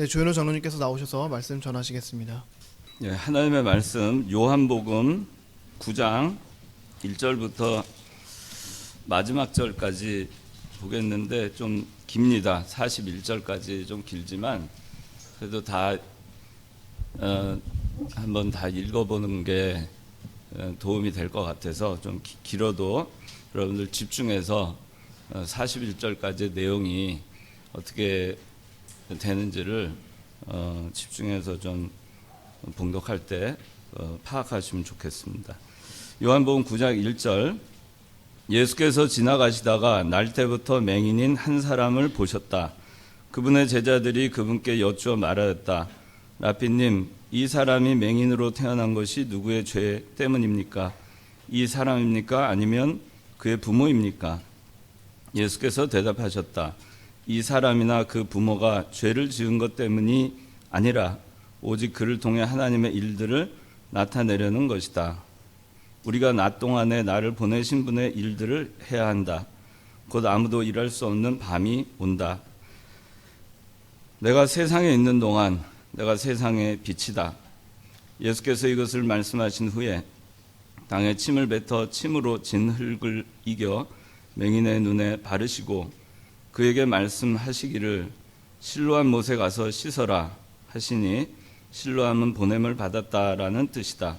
네, 조현우 장로님께서 나오셔서 말씀 전하시겠습니다. 예, 하나님의 말씀 요한복음 9장 1절부터 마지막 절까지 보겠는데 좀 깁니다. 41절까지 좀 길지만 그래도 다 한번 다 읽어보는 게 도움이 될 것 같아서 좀 길어도 여러분들 집중해서 41절까지 내용이 어떻게 되는지를 집중해서 좀 봉독할 때 파악하시면 좋겠습니다. 요한복음 9장 1절 예수께서 지나가시다가 날 때부터 맹인인 한 사람을 보셨다. 그분의 제자들이 그분께 여쭈어 말하였다. 라피님, 이 사람이 맹인으로 태어난 것이 누구의 죄 때문입니까? 이 사람입니까? 아니면 그의 부모입니까? 예수께서 대답하셨다. 이 사람이나 그 부모가 죄를 지은 것 때문이 아니라 오직 그를 통해 하나님의 일들을 나타내려는 것이다. 우리가 낮 동안에 나를 보내신 분의 일들을 해야 한다. 곧 아무도 일할 수 없는 밤이 온다. 내가 세상에 있는 동안 내가 세상의 빛이다. 예수께서 이것을 말씀하신 후에 땅에 침을 뱉어 침으로 진 흙을 이겨 맹인의 눈에 바르시고 그에게 말씀하시기를 실로암 못에 가서 씻어라 하시니 실로암은 보냄을 받았다라는 뜻이다.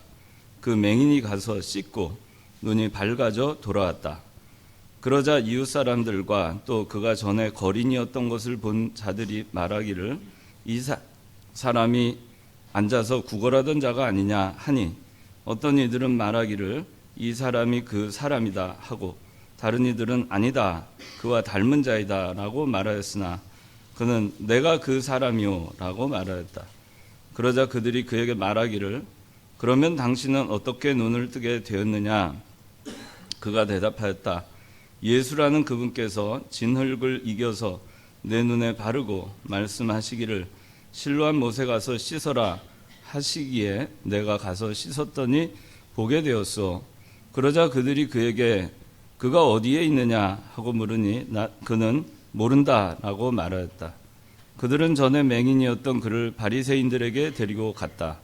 그 맹인이 가서 씻고 눈이 밝아져 돌아왔다. 그러자 이웃 사람들과 또 그가 전에 거린이었던 것을 본 자들이 말하기를 이 사람이 앉아서 구걸하던 자가 아니냐 하니 어떤 이들은 말하기를 이 사람이 그 사람이다 하고 다른 이들은 아니다 그와 닮은 자이다 라고 말하였으나 그는 내가 그 사람이요 라고 말하였다. 그러자 그들이 그에게 말하기를 그러면 당신은 어떻게 눈을 뜨게 되었느냐? 그가 대답하였다. 예수라는 그분께서 진 흙을 이겨서 내 눈에 바르고 말씀하시기를 실로암 못에 가서 씻어라 하시기에 내가 가서 씻었더니 보게 되었소. 그러자 그들이 그에게 그가 어디에 있느냐 하고 물으니 그는 모른다 라고 말하였다. 그들은 전에 맹인이었던 그를 바리새인들에게 데리고 갔다.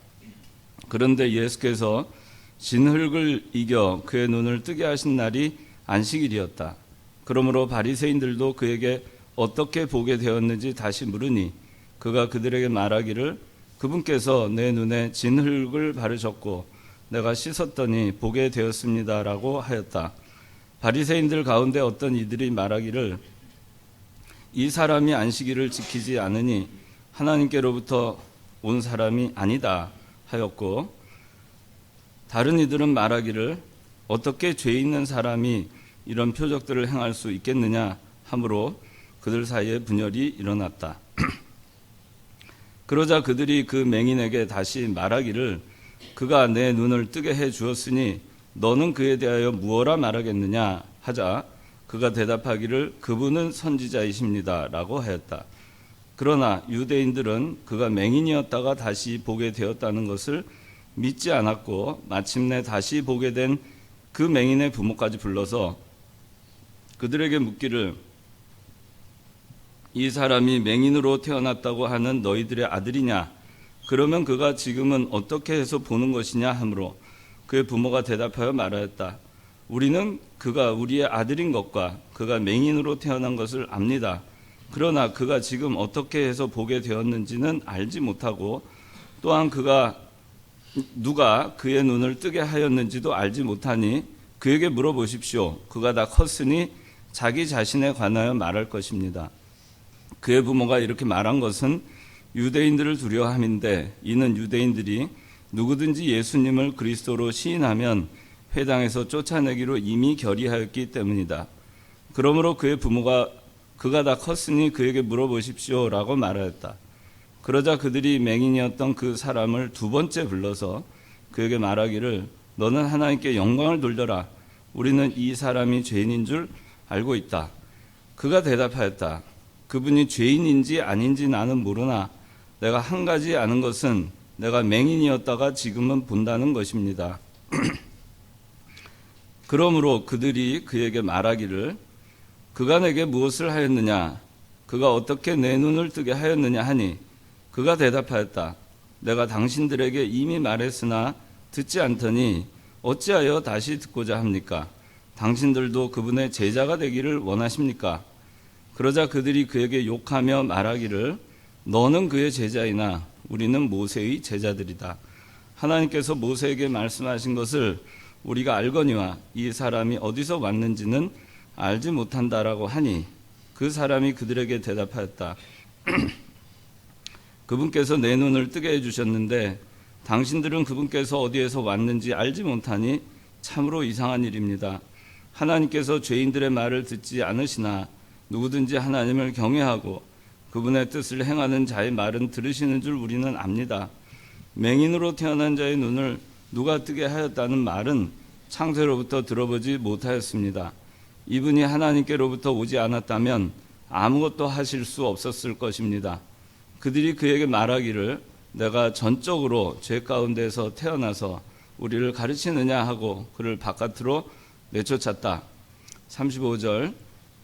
그런데 예수께서 진 흙을 이겨 그의 눈을 뜨게 하신 날이 안식일이었다. 그러므로 바리새인들도 그에게 어떻게 보게 되었는지 다시 물으니 그가 그들에게 말하기를 그분께서 내 눈에 진 흙을 바르셨고 내가 씻었더니 보게 되었습니다 라고 하였다. 바리새인들 가운데 어떤 이들이 말하기를 이 사람이 안식일을 지키지 않으니 하나님께로부터 온 사람이 아니다 하였고 다른 이들은 말하기를 어떻게 죄 있는 사람이 이런 표적들을 행할 수 있겠느냐 하므로 그들 사이에 분열이 일어났다. 그러자 그들이 그 맹인에게 다시 말하기를 그가 내 눈을 뜨게 해 주었으니 너는 그에 대하여 무엇라 말하겠느냐 하자 그가 대답하기를 그분은 선지자이십니다 라고 하였다. 그러나 유대인들은 그가 맹인이었다가 다시 보게 되었다는 것을 믿지 않았고 마침내 다시 보게 된 그 맹인의 부모까지 불러서 그들에게 묻기를 이 사람이 맹인으로 태어났다고 하는 너희들의 아들이냐? 그러면 그가 지금은 어떻게 해서 보는 것이냐 하므로 그의 부모가 대답하여 말하였다. 우리는 그가 우리의 아들인 것과 그가 맹인으로 태어난 것을 압니다. 그러나 그가 지금 어떻게 해서 보게 되었는지는 알지 못하고 또한 그가 누가 그의 눈을 뜨게 하였는지도 알지 못하니 그에게 물어보십시오. 그가 다 컸으니 자기 자신에 관하여 말할 것입니다. 그의 부모가 이렇게 말한 것은 유대인들을 두려워함인데 이는 유대인들이 누구든지 예수님을 그리스도로 시인하면 회당에서 쫓아내기로 이미 결의하였기 때문이다. 그러므로 그의 부모가 그가 다 컸으니 그에게 물어보십시오 라고 말하였다. 그러자 그들이 맹인이었던 그 사람을 두 번째 불러서 그에게 말하기를 너는 하나님께 영광을 돌려라. 우리는 이 사람이 죄인인 줄 알고 있다. 그가 대답하였다. 그분이 죄인인지 아닌지 나는 모르나 내가 한 가지 아는 것은 내가 맹인이었다가 지금은 본다는 것입니다. 그러므로 그들이 그에게 말하기를 그가 내게 무엇을 하였느냐? 그가 어떻게 내 눈을 뜨게 하였느냐 하니 그가 대답하였다. 내가 당신들에게 이미 말했으나 듣지 않더니 어찌하여 다시 듣고자 합니까? 당신들도 그분의 제자가 되기를 원하십니까? 그러자 그들이 그에게 욕하며 말하기를 너는 그의 제자이나 우리는 모세의 제자들이다. 하나님께서 모세에게 말씀하신 것을 우리가 알거니와 이 사람이 어디서 왔는지는 알지 못한다라고 하니 그 사람이 그들에게 대답하였다. 그분께서 내 눈을 뜨게 해주셨는데 당신들은 그분께서 어디에서 왔는지 알지 못하니 참으로 이상한 일입니다. 하나님께서 죄인들의 말을 듣지 않으시나 누구든지 하나님을 경외하고 그분의 뜻을 행하는 자의 말은 들으시는 줄 우리는 압니다. 맹인으로 태어난 자의 눈을 누가 뜨게 하였다는 말은 창세로부터 들어보지 못하였습니다. 이분이 하나님께로부터 오지 않았다면 아무것도 하실 수 없었을 것입니다. 그들이 그에게 말하기를 내가 전적으로 죄 가운데서 태어나서 우리를 가르치느냐 하고 그를 바깥으로 내쫓았다. 35절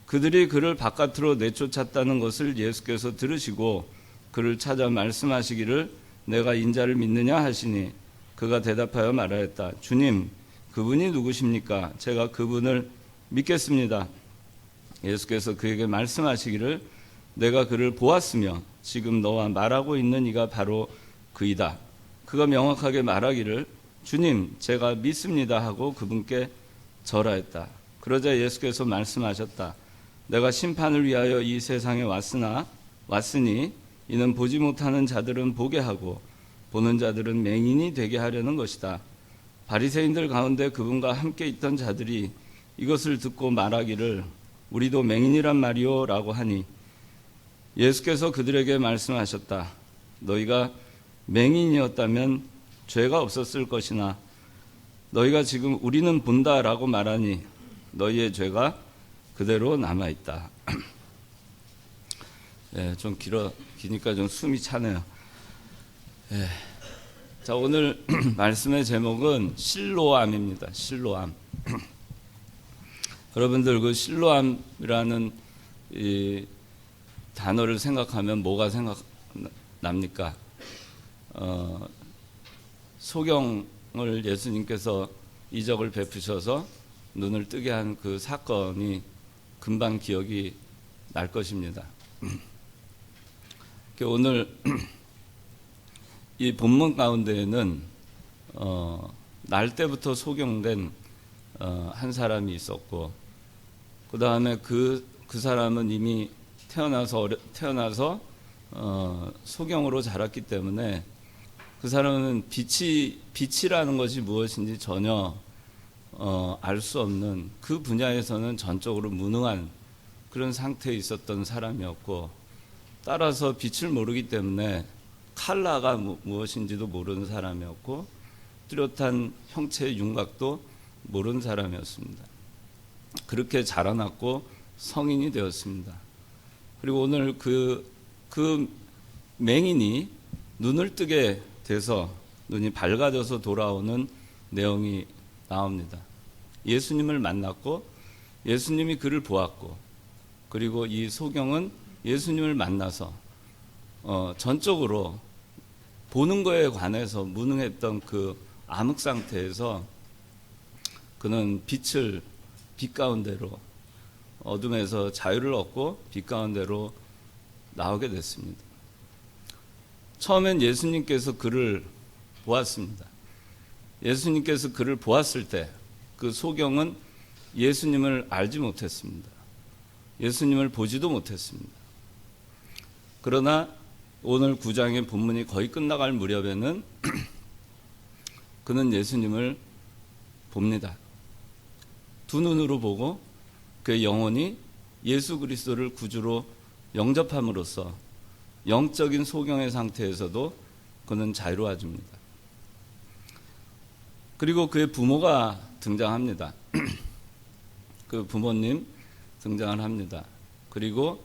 그들이 그를 바깥으로 내쫓았다는 것을 예수께서 들으시고 그를 찾아 말씀하시기를 내가 인자를 믿느냐 하시니 그가 대답하여 말하였다. 주님, 그분이 누구십니까? 제가 그분을 믿겠습니다. 예수께서 그에게 말씀하시기를 내가 그를 보았으며 지금 너와 말하고 있는 이가 바로 그이다. 그가 명확하게 말하기를 주님, 제가 믿습니다 하고 그분께 절하였다. 그러자 예수께서 말씀하셨다. 내가 심판을 위하여 이 세상에 왔으니 이는 보지 못하는 자들은 보게 하고 보는 자들은 맹인이 되게 하려는 것이다. 바리새인들 가운데 그분과 함께 있던 자들이 이것을 듣고 말하기를 우리도 맹인이란 말이요 라고 하니 예수께서 그들에게 말씀하셨다. 너희가 맹인이었다면 죄가 없었을 것이나 너희가 지금 우리는 본다라고 말하니 너희의 죄가 그대로 남아있다. 네, 좀 기니까 좀 숨이 차네요. 네. 자, 오늘 말씀의 제목은 실로암입니다. 실로암. 여러분들 그 실로암이라는 이 단어를 생각하면 뭐가 생각납니까? 소경을 예수님께서 이적을 베푸셔서 눈을 뜨게 한 그 사건이 금방 기억이 날 것입니다. 오늘 이 본문 가운데에는 날 때부터 소경된 한 사람이 있었고 그 다음에 그 사람은 이미 태어나서 소경으로 자랐기 때문에 그 사람은 빛이라는 것이 무엇인지 전혀 알 수 없는 그 분야에서는 전적으로 무능한 그런 상태에 있었던 사람이었고 따라서 빛을 모르기 때문에 칼라가 무엇인지도 모르는 사람이었고 뚜렷한 형체의 윤곽도 모르는 사람이었습니다. 그렇게 자라났고 성인이 되었습니다. 그리고 오늘 그 맹인이 눈을 뜨게 돼서 눈이 밝아져서 돌아오는 내용이 나옵니다. 예수님을 만났고 예수님이 그를 보았고 그리고 이 소경은 예수님을 만나서 전적으로 보는 거에 관해서 무능했던 그 암흑 상태에서 그는 빛 가운데로 어둠에서 자유를 얻고 빛 가운데로 나오게 됐습니다. 처음엔 예수님께서 그를 보았습니다. 예수님께서 그를 보았을 때 그 소경은 예수님을 알지 못했습니다. 예수님을 보지도 못했습니다. 그러나 오늘 9장의 본문이 거의 끝나갈 무렵에는 그는 예수님을 봅니다. 두 눈으로 보고 그의 영혼이 예수 그리스도를 구주로 영접함으로써 영적인 소경의 상태에서도 그는 자유로워집니다. 그리고 그의 부모가 등장합니다. 그 부모님 등장을 합니다. 그리고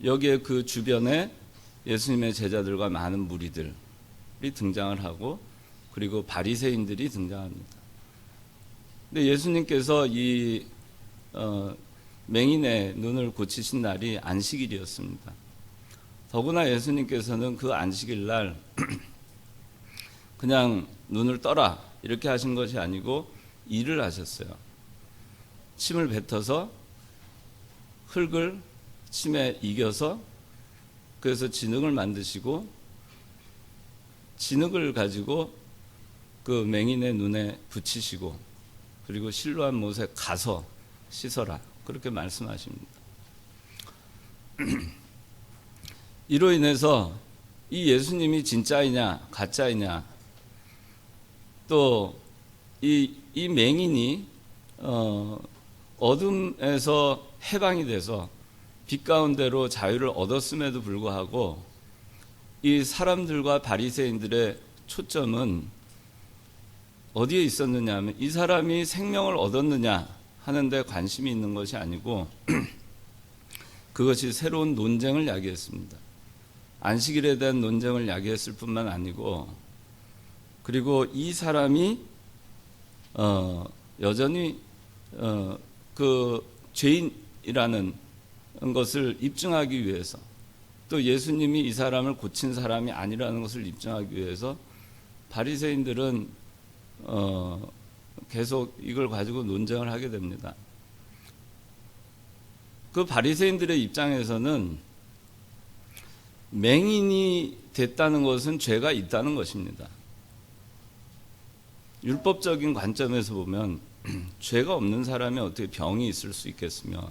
여기에 그 주변에 예수님의 제자들과 많은 무리들이 등장을 하고 그리고 바리새인들이 등장합니다. 근데 예수님께서 이 맹인의 눈을 고치신 날이 안식일이었습니다. 더구나 예수님께서는 그 안식일 날 그냥 눈을 떠라 이렇게 하신 것이 아니고 일을 하셨어요. 침을 뱉어서 흙을 침에 이겨서 그래서 진흙을 만드시고 진흙을 가지고 그 맹인의 눈에 붙이시고 그리고 실로암 못에 가서 씻어라 그렇게 말씀하십니다. 이로 인해서 이 예수님이 진짜이냐 가짜이냐 또 이 맹인이 어둠에서 해방이 돼서 빛 가운데로 자유를 얻었음에도 불구하고 이 사람들과 바리새인들의 초점은 어디에 있었느냐 하면 이 사람이 생명을 얻었느냐 하는 데 관심이 있는 것이 아니고 그것이 새로운 논쟁을 야기했습니다. 안식일에 대한 논쟁을 야기했을 뿐만 아니고 그리고 이 사람이 여전히 그 죄인이라는 것을 입증하기 위해서 또 예수님이 이 사람을 고친 사람이 아니라는 것을 입증하기 위해서 바리새인들은 계속 이걸 가지고 논쟁을 하게 됩니다. 그 바리새인들의 입장에서는 맹인이 됐다는 것은 죄가 있다는 것입니다. 율법적인 관점에서 보면 죄가 없는 사람이 어떻게 병이 있을 수 있겠으며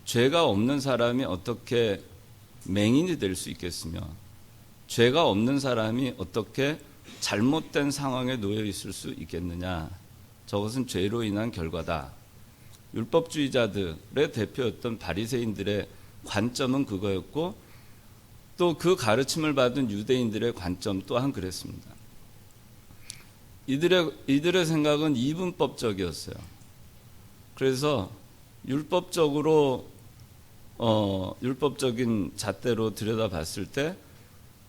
죄가 없는 사람이 어떻게 맹인이 될 수 있겠으며 죄가 없는 사람이 어떻게 잘못된 상황에 놓여 있을 수 있겠느냐. 저것은 죄로 인한 결과다. 율법주의자들의 대표였던 바리새인들의 관점은 그거였고 또 그 가르침을 받은 유대인들의 관점 또한 그랬습니다. 이들의 생각은 이분법적이었어요. 그래서 율법적인 잣대로 들여다봤을 때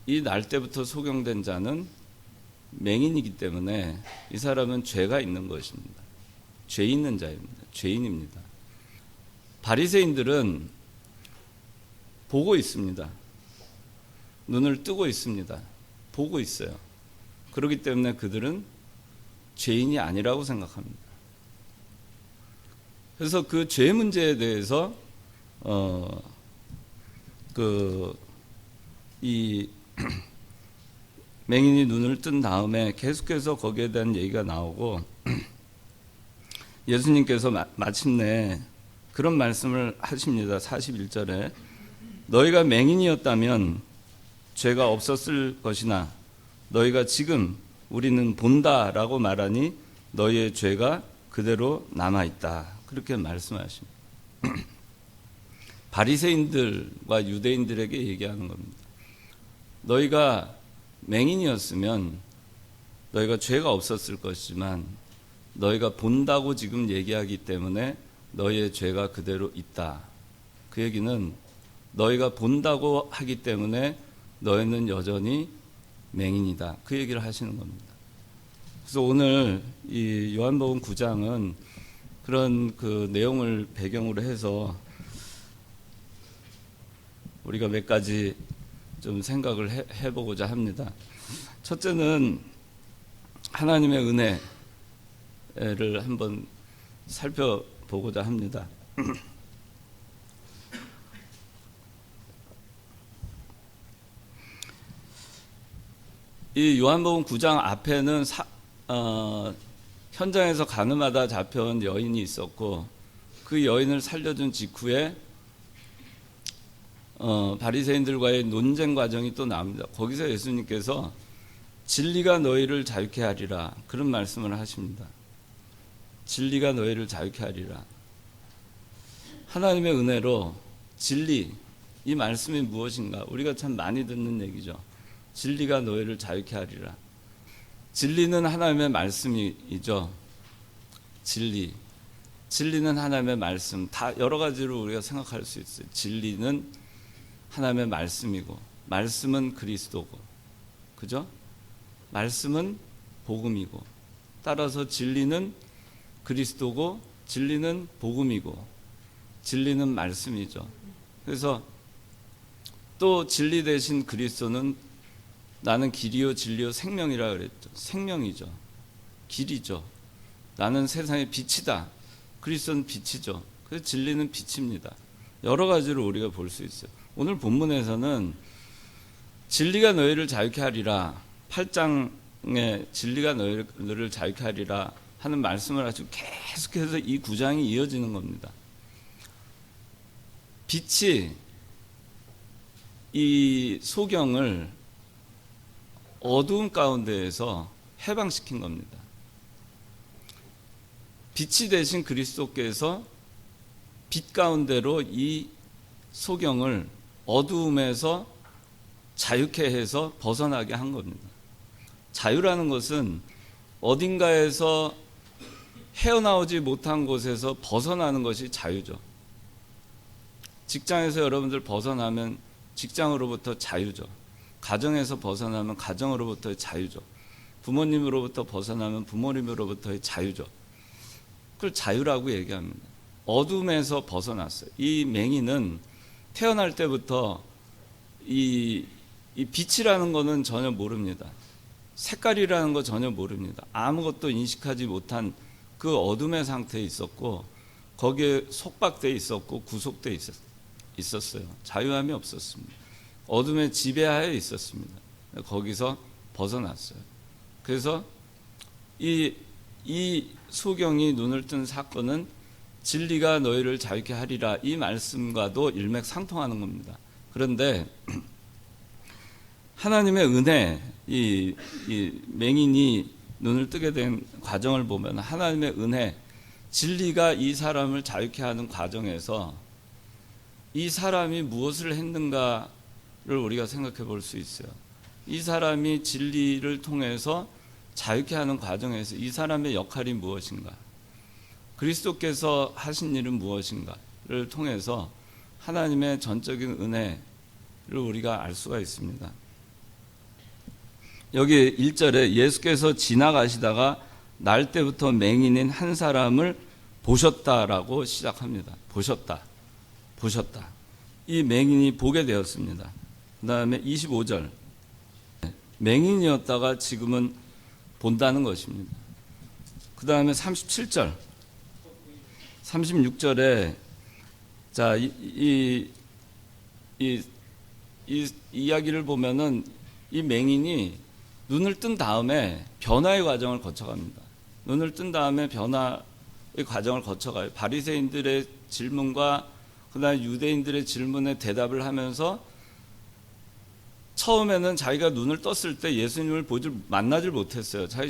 이 날 때부터 소경된 자는 맹인이기 때문에 이 사람은 죄가 있는 것입니다. 죄 있는 자입니다. 죄인입니다. 바리새인들은 보고 있습니다. 눈을 뜨고 있습니다. 보고 있어요. 그렇기 때문에 그들은 죄인이 아니라고 생각합니다. 그래서 그 죄 문제에 대해서 이 맹인이 눈을 뜬 다음에 계속해서 거기에 대한 얘기가 나오고 예수님께서 마침내 그런 말씀을 하십니다. 41절에 너희가 맹인이었다면 죄가 없었을 것이나 너희가 지금 우리는 본다라고 말하니 너희의 죄가 그대로 남아있다. 그렇게 말씀하십니다. 바리새인들과 유대인들에게 얘기하는 겁니다. 너희가 맹인이었으면 너희가 죄가 없었을 것이지만 너희가 본다고 지금 얘기하기 때문에 너희의 죄가 그대로 있다. 그 얘기는 너희가 본다고 하기 때문에 너희는 여전히 맹인이다. 그 얘기를 하시는 겁니다. 그래서 오늘 이 요한복음 9장은 그런 그 내용을 배경으로 해서 우리가 몇 가지 좀 생각을 해보고자 합니다. 첫째는 하나님의 은혜를 한번 살펴보고자 합니다. 이 요한복음 9장 앞에는 현장에서 가늠하다 잡혀온 여인이 있었고 그 여인을 살려준 직후에 바리새인들과의 논쟁 과정이 또 나옵니다. 거기서 예수님께서 진리가 너희를 자유케 하리라 그런 말씀을 하십니다. 진리가 너희를 자유케 하리라. 하나님의 은혜로 진리, 이 말씀이 무엇인가? 우리가 참 많이 듣는 얘기죠. 진리가 너희를 자유케 하리라. 진리는 하나님의 말씀이죠. 진리는 하나님의 말씀. 다 여러 가지로 우리가 생각할 수 있어요. 진리는 하나님의 말씀이고 말씀은 그리스도고 그죠? 말씀은 복음이고 따라서 진리는 그리스도고 진리는 복음이고 진리는 말씀이죠. 그래서 또 진리 대신 그리스도는 나는 길이요 진리요 생명이라 그랬죠. 생명이죠. 길이죠. 나는 세상의 빛이다. 그리스도는 빛이죠. 그래서 진리는 빛입니다. 여러 가지로 우리가 볼 수 있어요. 오늘 본문에서는 진리가 너희를 자유케 하리라, 8장에 진리가 너희를 자유케 하리라 하는 말씀을 아주 계속해서 이 9장이 이어지는 겁니다. 빛이 이 소경을 어두운 가운데에서 해방시킨 겁니다. 빛이 되신 그리스도께서 빛 가운데로 이 소경을 어두움에서 자유케 해서 벗어나게 한 겁니다. 자유라는 것은 어딘가에서 헤어나오지 못한 곳에서 벗어나는 것이 자유죠. 직장에서 여러분들 벗어나면 직장으로부터 자유죠. 가정에서 벗어나면 가정으로부터의 자유죠. 부모님으로부터 벗어나면 부모님으로부터의 자유죠. 그걸 자유라고 얘기합니다. 어둠에서 벗어났어요. 이 맹인은 태어날 때부터 이 빛이라는 거는 전혀 모릅니다. 색깔이라는 거 전혀 모릅니다. 아무것도 인식하지 못한 그 어둠의 상태에 있었고 거기에 속박돼 있었고 구속돼 있었어요. 자유함이 없었습니다. 어둠의 지배하에 있었습니다. 거기서 벗어났어요. 그래서 이 소경이 눈을 뜬 사건은 진리가 너희를 자유케 하리라 이 말씀과도 일맥상통하는 겁니다. 그런데 하나님의 은혜, 이 맹인이 눈을 뜨게 된 과정을 보면 하나님의 은혜, 진리가 이 사람을 자유케 하는 과정에서 이 사람이 무엇을 했는가를 우리가 생각해 볼 수 있어요. 이 사람이 진리를 통해서 자유케 하는 과정에서 이 사람의 역할이 무엇인가, 그리스도께서 하신 일은 무엇인가를 통해서 하나님의 전적인 은혜를 우리가 알 수가 있습니다. 여기 1절에 예수께서 지나가시다가 날 때부터 맹인인 한 사람을 보셨다라고 시작합니다. 보셨다. 이 맹인이 보게 되었습니다. 그 다음에 25절. 맹인이었다가 지금은 본다는 것입니다. 그 다음에 37절. 36절에 자, 이 이야기를 보면은 이 맹인이 눈을 뜬 다음에 변화의 과정을 거쳐갑니다. 눈을 뜬 다음에 변화의 과정을 거쳐가요. 바리새인들의 질문과 그다음에 유대인들의 질문에 대답을 하면서 처음에는 자기가 눈을 떴을 때 예수님을 만나질 못했어요. 자기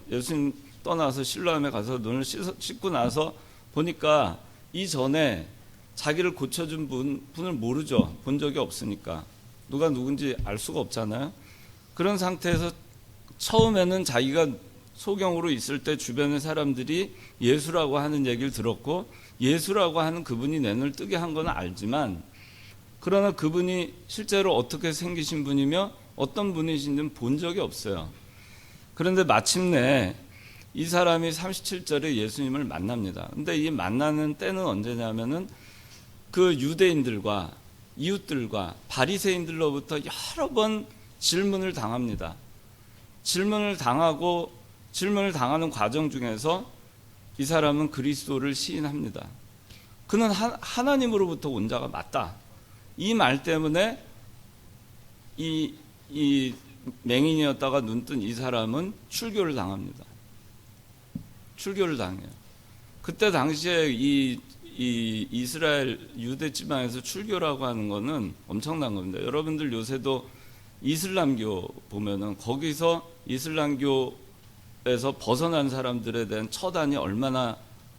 예수님 떠나서 실로암에 가서 눈을 씻고 나서 보니까 이전에 자기를 고쳐준 분을 모르죠. 본 적이 없으니까. 누가 누군지 알 수가 없잖아요. 그런 상태에서 처음에는 자기가 소경으로 있을 때 주변의 사람들이 예수라고 하는 얘기를 들었고 예수라고 하는 그분이 내 눈을 뜨게 한 건 알지만 그러나 그분이 실제로 어떻게 생기신 분이며 어떤 분이신지는 본 적이 없어요. 그런데 마침내 이 사람이 37절에 예수님을 만납니다. 근데 이 만나는 때는 언제냐면은 그 유대인들과 이웃들과 바리새인들로부터 여러 번 질문을 당합니다. 질문을 당하는 과정 중에서 이 사람은 그리스도를 시인합니다. 그는 하나님으로부터 온 자가 맞다. 이 말 때문에 이 맹인이었다가 눈뜬 이 사람은 출교를 당합니다. 출교를 당해요. 그때 당시에 이 이스라엘 유대 지방에서 출교라고 하는 거는 엄청난 겁니다. 여러분들 요새도 이슬람교 보면은 거기서 이슬람교에서 벗어난 사람들에 대한 처단이 얼마나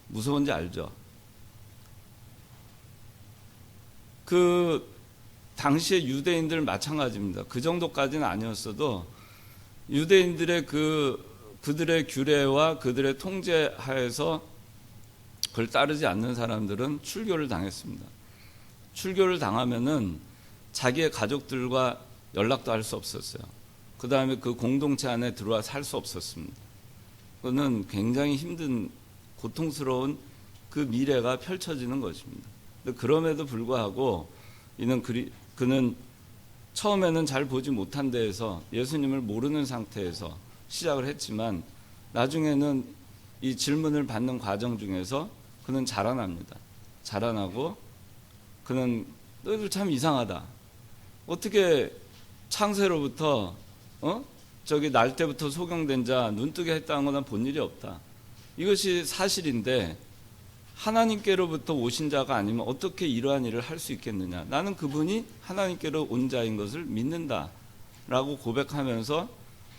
무서운지 알죠? 그 당시에 유대인들 마찬가지입니다. 그 정도까지는 아니었어도 유대인들의 그들의 규례와 그들의 통제 하에서 그걸 따르지 않는 사람들은 출교를 당했습니다. 출교를 당하면은 자기의 가족들과 연락도 할 수 없었어요. 그 다음에 그 공동체 안에 들어와 살 수 없었습니다. 그거는 굉장히 힘든 고통스러운 그 미래가 펼쳐지는 것입니다. 그럼에도 불구하고 그는 처음에는 잘 보지 못한 데에서 예수님을 모르는 상태에서 시작을 했지만 나중에는 이 질문을 받는 과정 중에서 그는 자라납니다. 자라나고 그는 너희들 참 이상하다. 어떻게 창세로부터 저기 날 때부터 소경된 자 눈뜨게 했다는 건 난 본 일이 없다. 이것이 사실인데 하나님께로부터 오신 자가 아니면 어떻게 이러한 일을 할 수 있겠느냐. 나는 그분이 하나님께로 온 자인 것을 믿는다 라고 고백하면서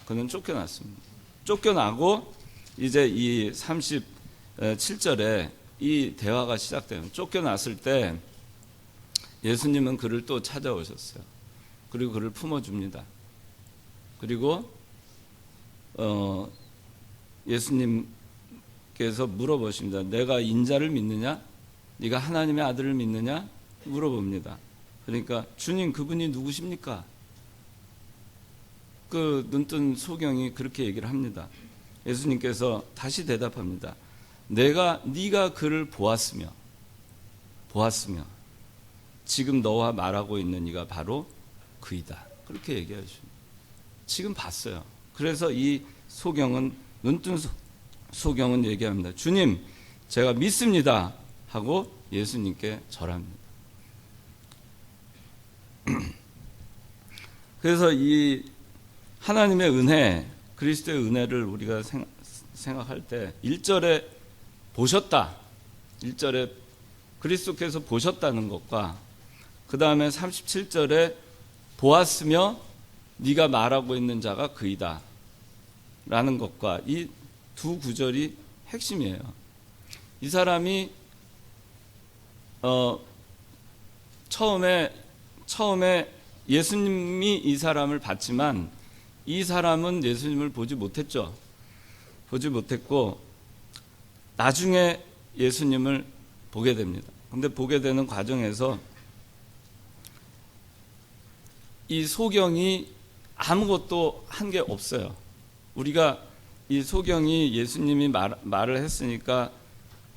그는 쫓겨났습니다. 쫓겨나고 이제 이 37절에 이 대화가 시작돼요. 쫓겨났을 때 예수님은 그를 또 찾아오셨어요. 그리고 그를 품어줍니다. 그리고 예수님께서 물어보십니다. 내가 인자를 믿느냐? 네가 하나님의 아들을 믿느냐? 물어봅니다. 그러니까 주님 그분이 누구십니까? 그 눈뜬 소경이 그렇게 얘기를 합니다. 예수님께서 다시 대답합니다. 네가 그를 보았으며 지금 너와 말하고 있는 이가 바로 그이다. 그렇게 얘기하십니다. 지금 봤어요. 그래서 이 소경은 눈뜬 소경은 얘기합니다. 주님, 제가 믿습니다 하고 예수님께 절합니다. 그래서 이 하나님의 은혜, 그리스도의 은혜를 우리가 생각할 때 1절에 보셨다. 1절에 그리스도께서 보셨다는 것과 그 다음에 37절에 보았으며 네가 말하고 있는 자가 그이다 라는 것과 이 두 구절이 핵심이에요. 이 사람이 처음에 예수님이 이 사람을 봤지만 이 사람은 예수님을 보지 못했죠. 보지 못했고 나중에 예수님을 보게 됩니다. 근데 보게 되는 과정에서 이 소경이 아무것도 한 게 없어요. 우리가 이 소경이 예수님이 말을 했으니까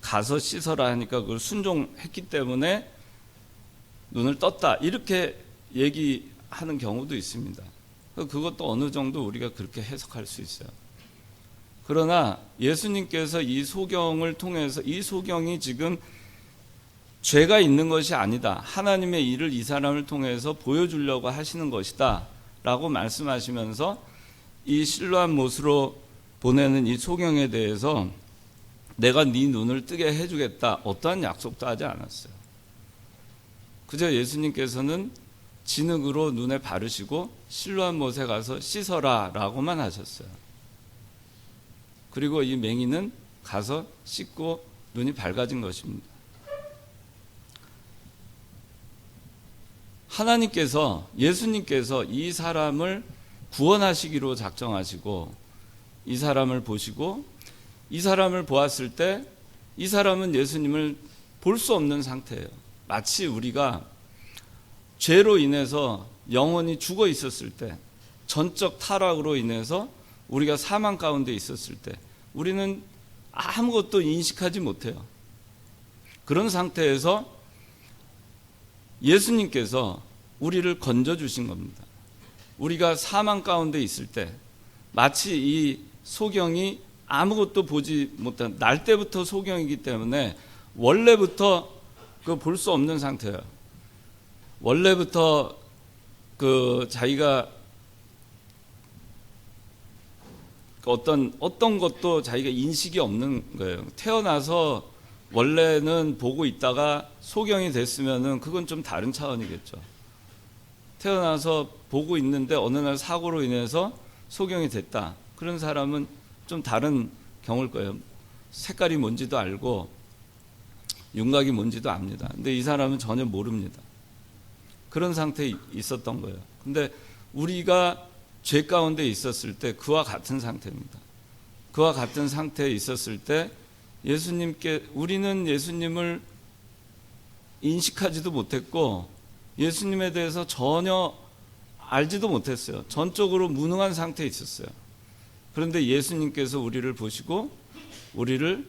가서 씻어라 하니까 그걸 순종했기 때문에 눈을 떴다 이렇게 얘기하는 경우도 있습니다. 그것도 어느 정도 우리가 그렇게 해석할 수 있어요. 그러나 예수님께서 이 소경을 통해서 이 소경이 지금 죄가 있는 것이 아니다. 하나님의 일을 이 사람을 통해서 보여주려고 하시는 것이다 라고 말씀하시면서 이 실로암 못으로 보내는 이 소경에 대해서 내가 네 눈을 뜨게 해주겠다 어떠한 약속도 하지 않았어요. 그저 예수님께서는 진흙으로 눈에 바르시고 실로암 못에 가서 씻어라 라고만 하셨어요. 그리고 이 맹인은 가서 씻고 눈이 밝아진 것입니다. 하나님께서 예수님께서 이 사람을 구원하시기로 작정하시고 이 사람을 보시고 이 사람을 보았을 때 이 사람은 예수님을 볼 수 없는 상태예요. 마치 우리가 죄로 인해서 영혼이 죽어 있었을 때 전적 타락으로 인해서 우리가 사망 가운데 있었을 때 우리는 아무것도 인식하지 못해요. 그런 상태에서 예수님께서 우리를 건져주신 겁니다. 우리가 사망 가운데 있을 때 마치 이 소경이 아무것도 보지 못한 날 때부터 소경이기 때문에 원래부터 그 볼 수 없는 상태예요. 원래부터 그 자기가 어떤 것도 자기가 인식이 없는 거예요. 태어나서 원래는 보고 있다가 소경이 됐으면은 그건 좀 다른 차원이겠죠. 태어나서 보고 있는데 어느 날 사고로 인해서 소경이 됐다. 그런 사람은 좀 다른 경우일 거예요. 색깔이 뭔지도 알고 윤곽이 뭔지도 압니다. 근데 이 사람은 전혀 모릅니다. 그런 상태에 있었던 거예요. 근데 우리가 죄 가운데 있었을 때 그와 같은 상태입니다. 그와 같은 상태에 있었을 때 우리는 예수님을 인식하지도 못했고 예수님에 대해서 전혀 알지도 못했어요. 전적으로 무능한 상태에 있었어요. 그런데 예수님께서 우리를 보시고 우리를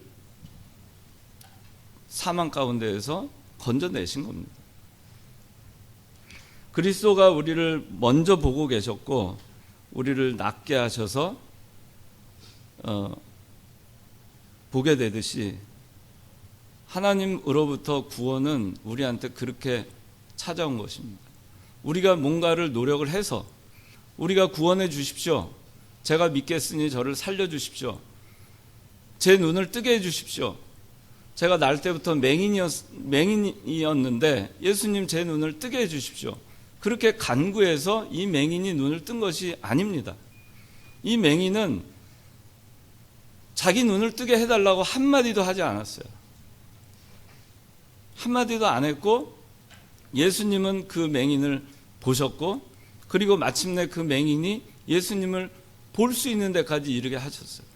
사망 가운데에서 건져내신 겁니다. 그리스도가 우리를 먼저 보고 계셨고 우리를 낫게 하셔서 보게 되듯이 하나님으로부터 구원은 우리한테 그렇게 찾아온 것입니다. 우리가 뭔가를 노력을 해서 우리가 구원해 주십시오. 제가 믿겠으니 저를 살려주십시오. 제 눈을 뜨게 해주십시오. 제가 날 때부터 맹인이었는데 예수님 제 눈을 뜨게 해주십시오. 그렇게 간구해서 이 맹인이 눈을 뜬 것이 아닙니다. 이 맹인은 자기 눈을 뜨게 해달라고 한마디도 하지 않았어요. 한마디도 안 했고 예수님은 그 맹인을 보셨고 그리고 마침내 그 맹인이 예수님을 볼 수 있는 데까지 이르게 하셨어요.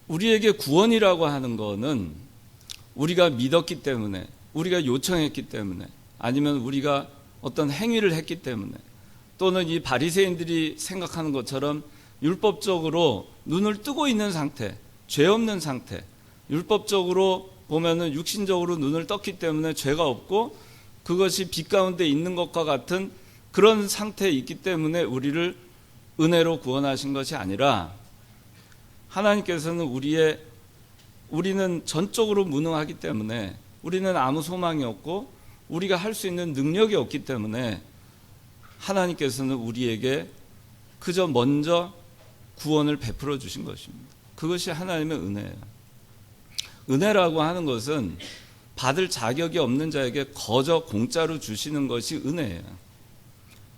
우리에게 구원이라고 하는 거는 우리가 믿었기 때문에, 우리가 요청했기 때문에, 아니면 우리가 어떤 행위를 했기 때문에, 또는 이 바리새인들이 생각하는 것처럼 율법적으로 눈을 뜨고 있는 상태, 죄 없는 상태, 율법적으로 보면은 육신적으로 눈을 떴기 때문에 죄가 없고 그것이 빛 가운데 있는 것과 같은 그런 상태에 있기 때문에 우리를 은혜로 구원하신 것이 아니라 하나님께서는 우리는 전적으로 무능하기 때문에 우리는 아무 소망이 없고 우리가 할 수 있는 능력이 없기 때문에 하나님께서는 우리에게 그저 먼저 구원을 베풀어 주신 것입니다. 그것이 하나님의 은혜예요. 은혜라고 하는 것은 받을 자격이 없는 자에게 거저 공짜로 주시는 것이 은혜예요.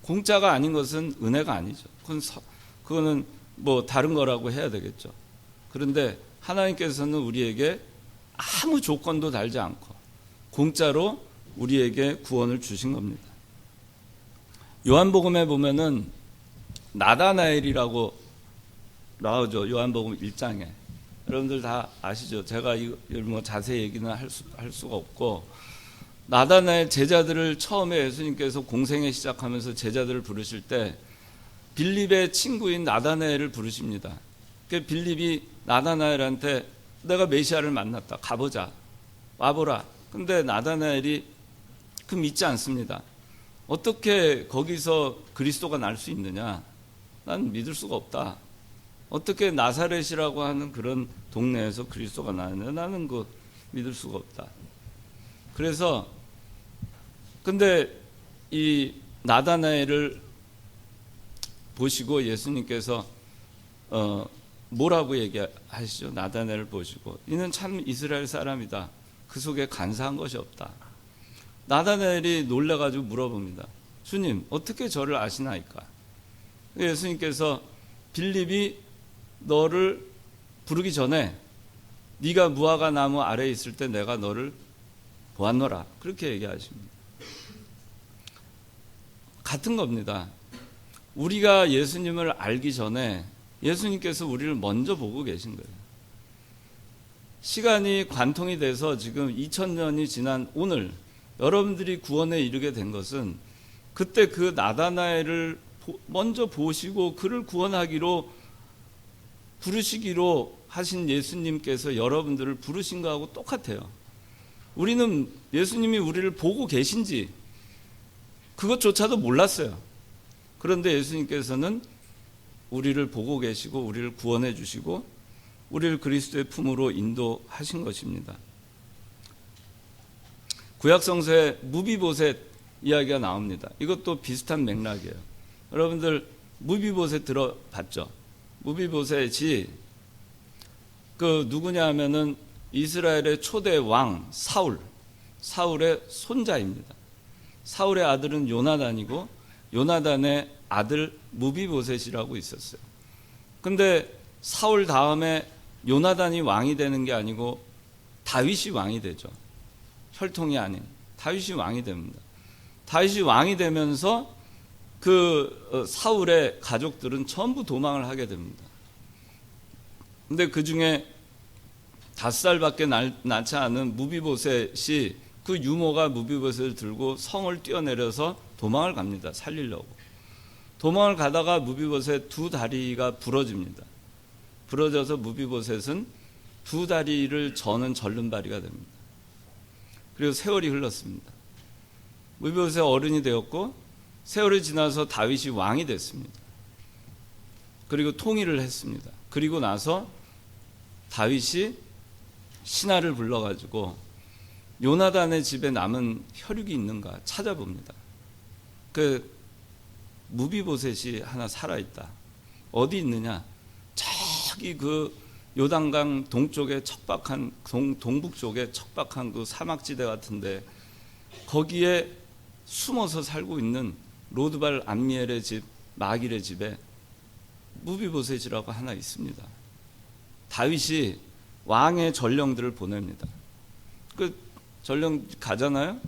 공짜가 아닌 것은 은혜가 아니죠. 그거는 뭐 다른 거라고 해야 되겠죠. 그런데 하나님께서는 우리에게 아무 조건도 달지 않고 공짜로 우리에게 구원을 주신 겁니다. 요한복음에 보면은 나다나엘이라고 나오죠. 요한복음 1장에. 여러분들 다 아시죠? 제가 이걸 뭐 자세히 얘기는 할 수가 없고, 나다나엘 제자들을 처음에 예수님께서 공생애 시작하면서 제자들을 부르실 때 빌립의 친구인 나다나엘을 부르십니다. 그 빌립이 나다나엘한테 내가 메시아를 만났다. 가보자. 와보라. 근데 나다나엘이 그 믿지 않습니다. 어떻게 거기서 그리스도가 날 수 있느냐? 난 믿을 수가 없다. 어떻게 나사렛이라고 하는 그런 동네에서 그리스도가 나느냐? 나는 그 믿을 수가 없다. 그래서 근데 이 나다나엘을 보시고 예수님께서 뭐라고 얘기하시죠? 나다나엘을 보시고 이는 참 이스라엘 사람이다. 그 속에 간사한 것이 없다. 나다나엘이 놀라가지고 물어봅니다. 주님, 어떻게 저를 아시나이까? 예수님께서 빌립이 너를 부르기 전에 네가 무화과 나무 아래에 있을 때 내가 너를 보았노라. 그렇게 얘기하십니다. 같은 겁니다. 우리가 예수님을 알기 전에 예수님께서 우리를 먼저 보고 계신 거예요. 시간이 관통이 돼서 지금 2000년이 지난 오늘 여러분들이 구원에 이르게 된 것은 그때 그 나다나엘을 먼저 보시고 그를 구원하기로 부르시기로 하신 예수님께서 여러분들을 부르신 거하고 똑같아요. 우리는 예수님이 우리를 보고 계신지 그것조차도 몰랐어요. 그런데 예수님께서는 우리를 보고 계시고 우리를 구원해 주시고 우리를 그리스도의 품으로 인도하신 것입니다. 구약성서에 무비보셋 이야기가 나옵니다. 이것도 비슷한 맥락이에요. 여러분들 무비보셋 들어봤죠? 무비보셋이 그 누구냐 하면은 이스라엘의 초대 왕 사울의 손자입니다. 사울의 아들은 요나단이고 요나단의 아들 무비보셋이라고 있었어요. 근데 사울 다음에 요나단이 왕이 되는 게 아니고 다윗이 왕이 되죠. 혈통이 아닌 다윗이 왕이 됩니다. 다윗이 왕이 되면서 그 사울의 가족들은 전부 도망을 하게 됩니다. 근데 그 중에 5살밖에 낳지 않은 무비보셋이 그 유모가 무비보셋을 들고 성을 뛰어내려서 도망을 갑니다. 살리려고. 도망을 가다가 무비보셋 두 다리가 부러집니다. 부러져서 무비보셋은 두 다리를 저는 절름발이가 됩니다. 그리고 세월이 흘렀습니다. 무비보셋 어른이 되었고 세월이 지나서 다윗이 왕이 됐습니다. 그리고 통일을 했습니다. 그리고 나서 다윗이 신하를 불러가지고 요나단의 집에 남은 혈육이 있는가 찾아봅니다. 그 무비보셋이 하나 살아있다. 어디 있느냐? 저기 그 요단강 동쪽에 척박한 동북 쪽에 척박한 그 사막지대 같은데 거기에 숨어서 살고 있는 로드발 암미엘의 집 마길의 집에 무비보셋이라고 하나 있습니다. 다윗이 왕의 전령들을 보냅니다. 그 전령 가잖아요.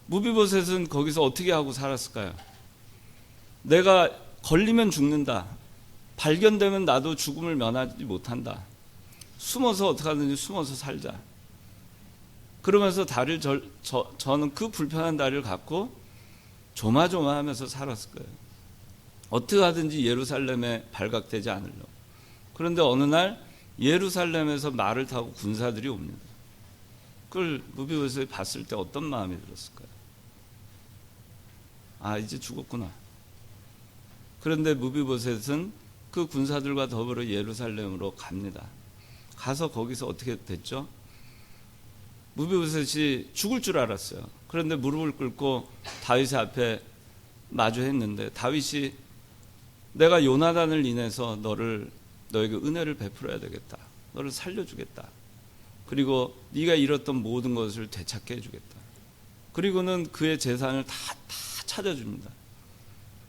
무비보셋은 거기서 어떻게 하고 살았을까요? 내가 걸리면 죽는다. 발견되면 나도 죽음을 면하지 못한다. 숨어서 어떻게 하든지 숨어서 살자. 그러면서 저는 그 불편한 다리를 갖고 조마조마하면서 살았을 거예요. 어떻게 하든지 예루살렘에 발각되지 않으려고. 그런데 어느 날 예루살렘에서 말을 타고 군사들이 옵니다. 그걸 무비보셋이 봤을 때 어떤 마음이 들었을까요? 아, 이제 죽었구나. 그런데 무비보셋은 그 군사들과 더불어 예루살렘으로 갑니다. 가서 거기서 어떻게 됐죠? 무비보셋이 죽을 줄 알았어요. 그런데 무릎을 꿇고 다윗의 앞에 마주했는데 다윗이 내가 요나단을 인해서 너에게 은혜를 베풀어야 되겠다. 너를 살려주겠다. 그리고 네가 잃었던 모든 것을 되찾게 해주겠다. 그리고는 그의 재산을 다 찾아줍니다.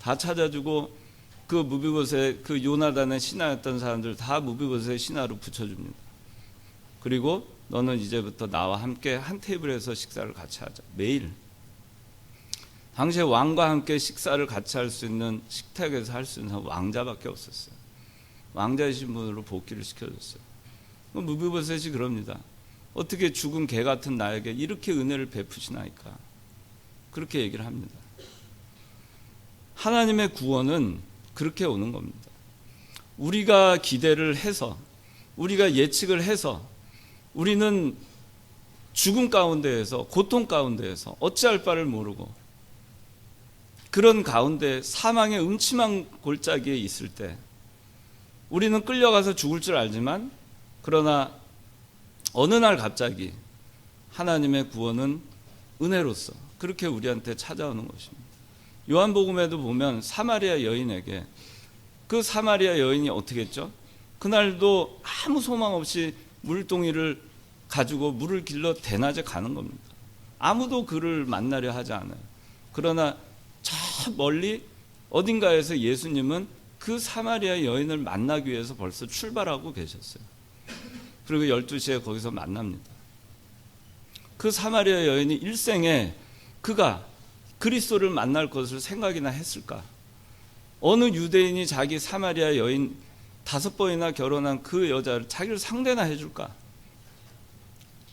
다 찾아주고 그 무비보셋, 그 요나단의 신하였던 사람들 다 무비보셋의 신하로 붙여줍니다. 그리고 너는 이제부터 나와 함께 한 테이블에서 식사를 같이 하자. 매일. 당시에 왕과 함께 식사를 같이 할 수 있는 식탁에서 할 수 있는 사람은 왕자밖에 없었어요. 왕자이신 분으로 복귀를 시켜줬어요. 무비보셋이 그럽니다. 어떻게 죽은 개 같은 나에게 이렇게 은혜를 베푸시나이까. 그렇게 얘기를 합니다. 하나님의 구원은 그렇게 오는 겁니다. 우리가 기대를 해서, 우리가 예측을 해서, 우리는 죽음 가운데에서, 고통 가운데에서 어찌할 바를 모르고 그런 가운데 사망의 음침한 골짜기에 있을 때 우리는 끌려가서 죽을 줄 알지만 그러나 어느 날 갑자기 하나님의 구원은 은혜로서 그렇게 우리한테 찾아오는 것입니다. 요한복음에도 보면 사마리아 여인에게 그 사마리아 여인이 어떻게 했죠? 그날도 아무 소망 없이 물동이를 가지고 물을 길러 대낮에 가는 겁니다. 아무도 그를 만나려 하지 않아요. 그러나 저 멀리 어딘가에서 예수님은 그 사마리아 여인을 만나기 위해서 벌써 출발하고 계셨어요. 그리고 12시에 거기서 만납니다. 그 사마리아 여인이 일생에 그가 그리스도를 만날 것을 생각이나 했을까? 어느 유대인이 자기 사마리아 여인 5번이나 결혼한 그 여자를 자기를 상대나 해줄까?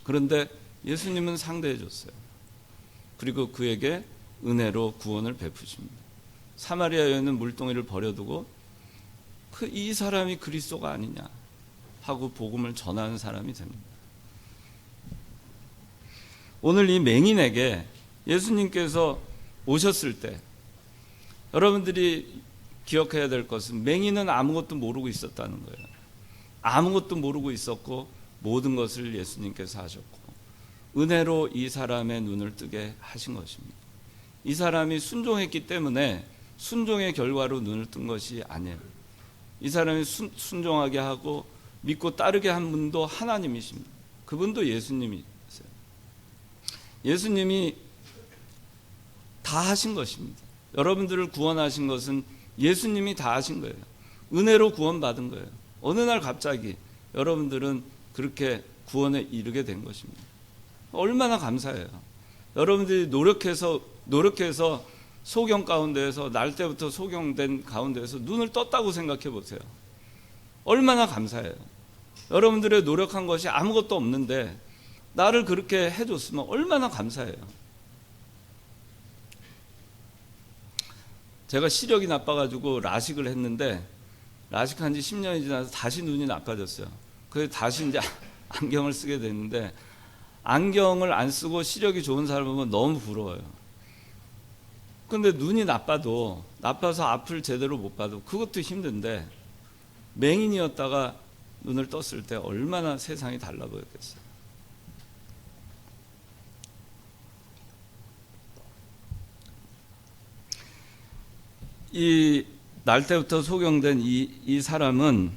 그런데 예수님은 상대해 줬어요. 그리고 그에게 은혜로 구원을 베푸십니다. 사마리아 여인은 물동이를 버려두고 이 사람이 그리스도가 아니냐 하고 복음을 전하는 사람이 됩니다. 오늘 이 맹인에게 예수님께서 오셨을 때 여러분들이 기억해야 될 것은 맹인은 아무것도 모르고 있었다는 거예요. 아무것도 모르고 있었고 모든 것을 예수님께서 하셨고 은혜로 이 사람의 눈을 뜨게 하신 것입니다. 이 사람이 순종했기 때문에 순종의 결과로 눈을 뜬 것이 아니에요. 이 사람이 순종하게 하고 믿고 따르게 한 분도 하나님이십니다. 그분도 예수님이세요. 예수님이 다 하신 것입니다. 여러분들을 구원하신 것은 예수님이 다 하신 거예요. 은혜로 구원받은 거예요. 어느 날 갑자기 여러분들은 그렇게 구원에 이르게 된 것입니다. 얼마나 감사해요. 여러분들이 노력해서 소경 가운데에서 날 때부터 소경된 가운데에서 눈을 떴다고 생각해 보세요. 얼마나 감사해요. 여러분들의 노력한 것이 아무것도 없는데 나를 그렇게 해줬으면 얼마나 감사해요. 제가 시력이 나빠가지고 라식을 했는데 라식한 지 10년이 지나서 다시 눈이 나빠졌어요. 그래서 다시 이제 안경을 쓰게 됐는데 안경을 안 쓰고 시력이 좋은 사람 보면 너무 부러워요. 근데 눈이 나빠서 앞을 제대로 못 봐도 그것도 힘든데 맹인이었다가 눈을 떴을 때 얼마나 세상이 달라 보였겠어요. 이 날 때부터 소경된 이 사람은,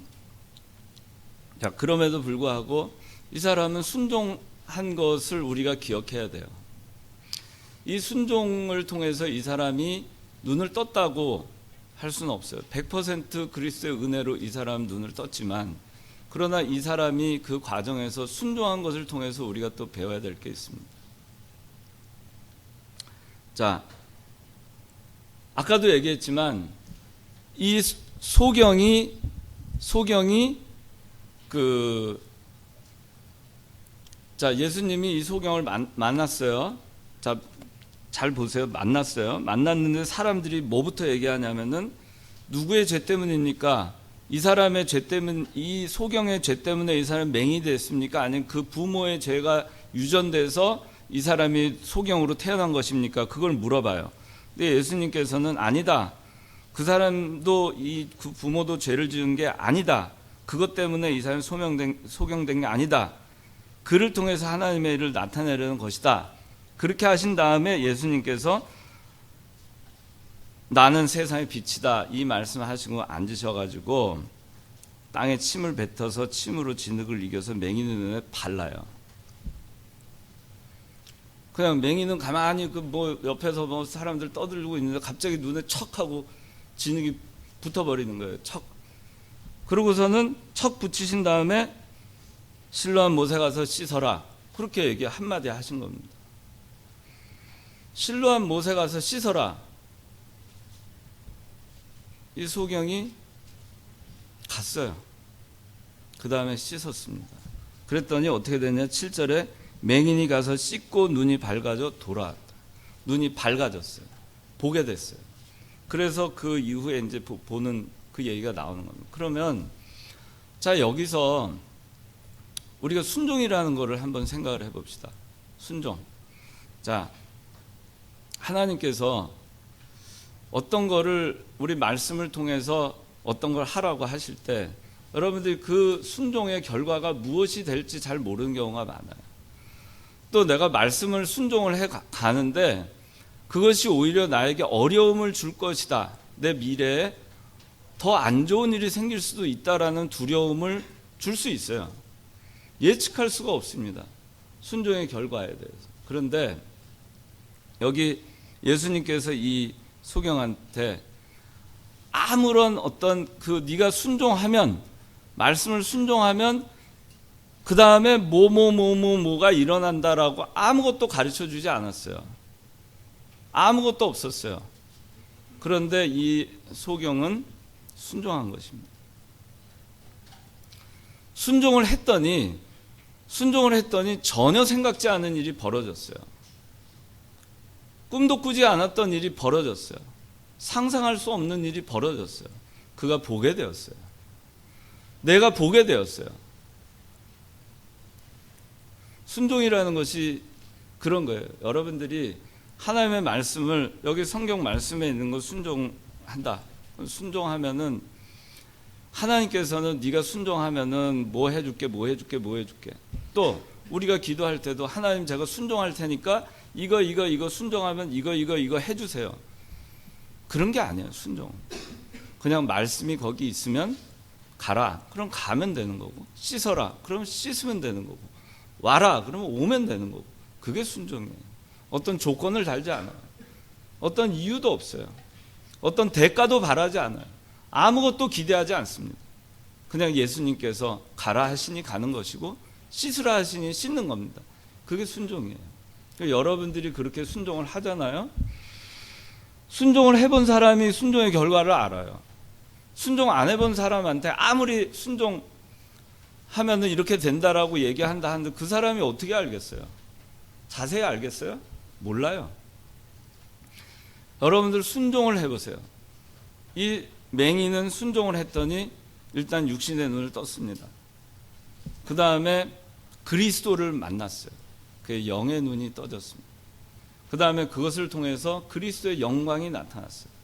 자, 그럼에도 불구하고 이 사람은 순종한 것을 우리가 기억해야 돼요. 이 순종을 통해서 이 사람이 눈을 떴다고 할 수는 없어요. 100% 그리스도의 은혜로 이 사람 눈을 떴지만, 그러나 이 사람이 그 과정에서 순종한 것을 통해서 우리가 또 배워야 될 게 있습니다. 자, 아까도 얘기했지만 이 소경이 예수님이 이 소경을 만났어요. 자, 잘 보세요. 만났는데 사람들이 뭐부터 얘기하냐면은 누구의 죄 때문입니까? 이 사람의 죄 때문, 이 소경의 죄 때문에 이 사람이 맹인이 됐습니까? 아니면 그 부모의 죄가 유전돼서 이 사람이 소경으로 태어난 것입니까? 그걸 물어봐요. 근데 예수님께서는 아니다. 그 사람도 그 부모도 죄를 지은 게 아니다. 그것 때문에 이 사람이 소경된 게 아니다. 그를 통해서 하나님의 일을 나타내려는 것이다. 그렇게 하신 다음에 예수님께서 나는 세상의 빛이다 이 말씀을 하시고 앉으셔가지고 땅에 침을 뱉어서 침으로 진흙을 이겨서 맹인의 눈에 발라요. 그냥 맹인은 가만히 옆에서 사람들 떠들고 있는데 갑자기 눈에 척 하고 진흙이 붙어버리는 거예요. 척. 그러고서는 척 붙이신 다음에 실로암 못에 가서 씻어라. 그렇게 한마디 하신 겁니다. 실로암 못에 가서 씻어라. 이 소경이 갔어요. 그 다음에 씻었습니다. 그랬더니 어떻게 됐냐? 7절에 맹인이 가서 씻고 눈이 밝아져 돌아왔다. 눈이 밝아졌어요. 보게 됐어요. 그래서 그 이후에 이제 보는 그 얘기가 나오는 겁니다. 그러면 자, 여기서 우리가 순종이라는 거를 한번 생각을 해봅시다. 순종. 자, 하나님께서 어떤 거를 우리 말씀을 통해서 어떤 걸 하라고 하실 때 여러분들이 그 순종의 결과가 무엇이 될지 잘 모르는 경우가 많아요. 또 내가 말씀을 순종을 해 가는데 그것이 오히려 나에게 어려움을 줄 것이다. 내 미래에 더 안 좋은 일이 생길 수도 있다라는 두려움을 줄 수 있어요. 예측할 수가 없습니다. 순종의 결과에 대해서. 그런데 여기 예수님께서 이 소경한테 아무런 어떤 네가 순종하면, 말씀을 순종하면 그 다음에 뭐가 일어난다라고 아무것도 가르쳐 주지 않았어요. 아무것도 없었어요. 그런데 이 소경은 순종한 것입니다. 순종을 했더니 전혀 생각지 않은 일이 벌어졌어요. 꿈도 꾸지 않았던 일이 벌어졌어요. 상상할 수 없는 일이 벌어졌어요. 그가 보게 되었어요. 내가 보게 되었어요. 순종이라는 것이 그런 거예요. 여러분들이 하나님의 말씀을, 여기 성경 말씀에 있는 거 순종한다. 순종하면은 하나님께서는 네가 순종하면은 뭐 해줄게. 또 우리가 기도할 때도 하나님 제가 순종할 테니까 이거 순종하면 이거 해주세요. 그런 게 아니에요. 순종. 그냥 말씀이 거기 있으면 가라. 그럼 가면 되는 거고, 씻어라. 그럼 씻으면 되는 거고, 와라. 그러면 오면 되는 거고. 그게 순종이에요. 어떤 조건을 달지 않아요. 어떤 이유도 없어요. 어떤 대가도 바라지 않아요. 아무것도 기대하지 않습니다. 그냥 예수님께서 가라 하시니 가는 것이고 씻으라 하시니 씻는 겁니다. 그게 순종이에요. 여러분들이 그렇게 순종을 하잖아요. 순종을 해본 사람이 순종의 결과를 알아요. 순종 안 해본 사람한테 아무리 순종하면은 이렇게 된다라고 얘기한다 하는데 그 사람이 어떻게 알겠어요? 자세히 알겠어요? 몰라요. 여러분들 순종을 해보세요. 이 맹인은 순종을 했더니 일단 육신의 눈을 떴습니다. 그 다음에 그리스도를 만났어요. 그의 영의 눈이 떠졌습니다. 그 다음에 그것을 통해서 그리스도의 영광이 나타났어요.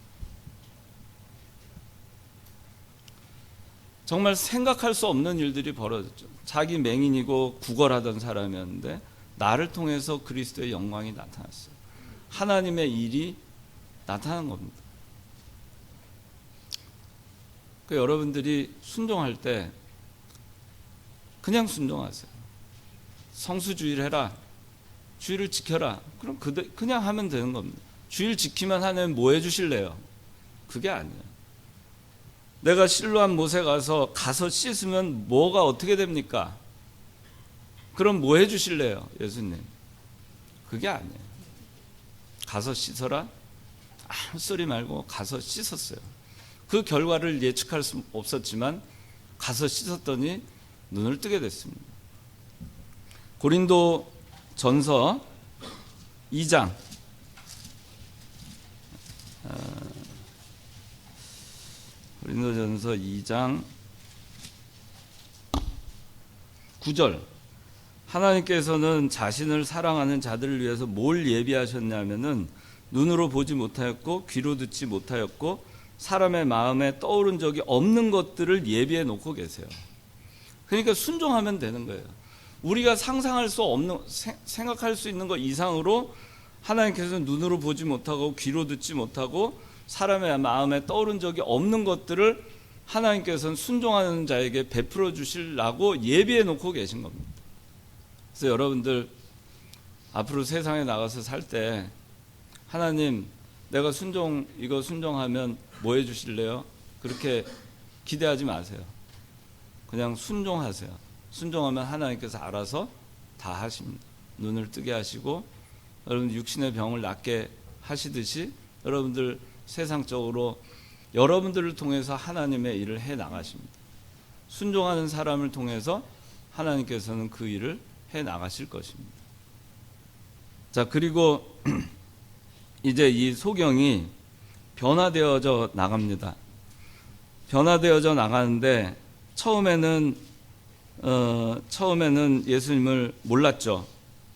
정말 생각할 수 없는 일들이 벌어졌죠. 자기 맹인이고 구걸하던 사람이었는데 나를 통해서 그리스도의 영광이 나타났어요. 하나님의 일이 나타난 겁니다. 여러분들이 순종할 때 그냥 순종하세요. 성수주의를 해라. 주의를 지켜라. 그럼 그냥 하면 되는 겁니다. 주의를 지키면 하나님 뭐 해주실래요? 그게 아니에요. 내가 실로암 못에 가서 씻으면 뭐가 어떻게 됩니까? 그럼 뭐 해주실래요? 예수님. 그게 아니에요. 가서 씻어라? 아무 소리 말고 가서 씻었어요. 그 결과를 예측할 수 없었지만 가서 씻었더니 눈을 뜨게 됐습니다. 고린도 전서 2장 고린도전서 2장 9절 하나님께서는 자신을 사랑하는 자들을 위해서 뭘 예비하셨냐면은 눈으로 보지 못하였고 귀로 듣지 못하였고 사람의 마음에 떠오른 적이 없는 것들을 예비해 놓고 계세요. 그러니까 순종하면 되는 거예요. 우리가 상상할 수 없는, 생각할 수 있는 것 이상으로 하나님께서는 눈으로 보지 못하고 귀로 듣지 못하고 사람의 마음에 떠오른 적이 없는 것들을 하나님께서는 순종하는 자에게 베풀어 주시려고 예비해 놓고 계신 겁니다. 그래서 여러분들 앞으로 세상에 나가서 살 때 하나님 내가 이거 순종하면 뭐 해 주실래요? 그렇게 기대하지 마세요. 그냥 순종하세요. 순종하면 하나님께서 알아서 다 하십니다. 눈을 뜨게 하시고 여러분 육신의 병을 낫게 하시듯이 여러분들 세상적으로 여러분들을 통해서 하나님의 일을 해 나가십니다. 순종하는 사람을 통해서 하나님께서는 그 일을 해 나가실 것입니다. 자, 그리고 이제 이 소경이 변화되어져 나갑니다. 변화되어져 나가는데 처음에는 예수님을 몰랐죠.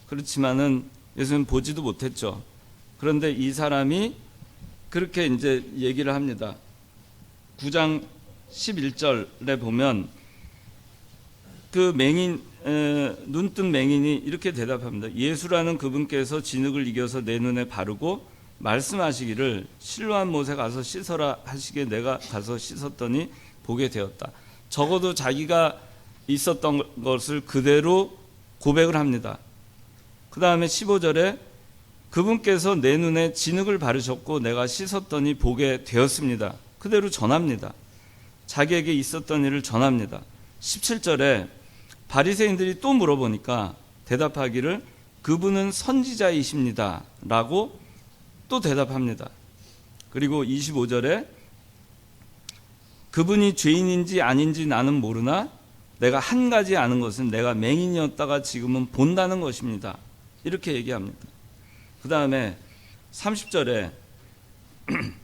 그렇지만은 예수님 보지도 못했죠. 그런데 이 사람이 그렇게 이제 얘기를 합니다. 9장 11절에 보면 그 눈뜬 맹인이 이렇게 대답합니다. 예수라는 그분께서 진흙을 이겨서 내 눈에 바르고 말씀하시기를 실로암 못에 가서 씻어라 하시기에 내가 가서 씻었더니 보게 되었다. 적어도 자기가 있었던 것을 그대로 고백을 합니다. 그 다음에 15절에 그분께서 내 눈에 진흙을 바르셨고 내가 씻었더니 보게 되었습니다. 그대로 전합니다. 자기에게 있었던 일을 전합니다. 17절에 바리새인들이 또 물어보니까 대답하기를 그분은 선지자이십니다 라고 또 대답합니다. 그리고 25절에 그분이 죄인인지 아닌지 나는 모르나 내가 한 가지 아는 것은 내가 맹인이었다가 지금은 본다는 것입니다. 이렇게 얘기합니다. 그 다음에 30절에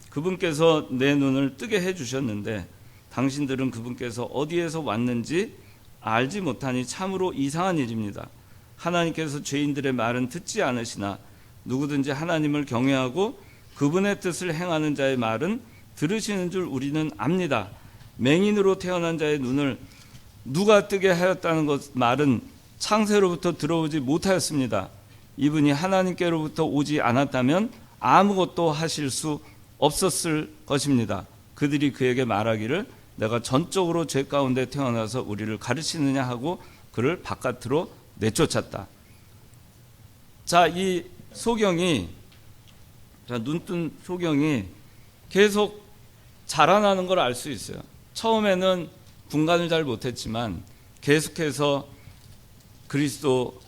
그분께서 내 눈을 뜨게 해주셨는데 당신들은 그분께서 어디에서 왔는지 알지 못하니 참으로 이상한 일입니다. 하나님께서 죄인들의 말은 듣지 않으시나 누구든지 하나님을 경외하고 그분의 뜻을 행하는 자의 말은 들으시는 줄 우리는 압니다. 맹인으로 태어난 자의 눈을 누가 뜨게 하였다는 말은 창세로부터 들어오지 못하였습니다. 이분이 하나님께로부터 오지 않았다면 아무것도 하실 수 없었을 것입니다. 그들이 그에게 말하기를 내가 전적으로 죄 가운데 태어나서 우리를 가르치느냐 하고 그를 바깥으로 내쫓았다. 자, 이 소경이 눈뜬 소경이 계속 자라나는 걸 알 수 있어요. 처음에는 분간을 잘 못했지만 계속해서 그리스도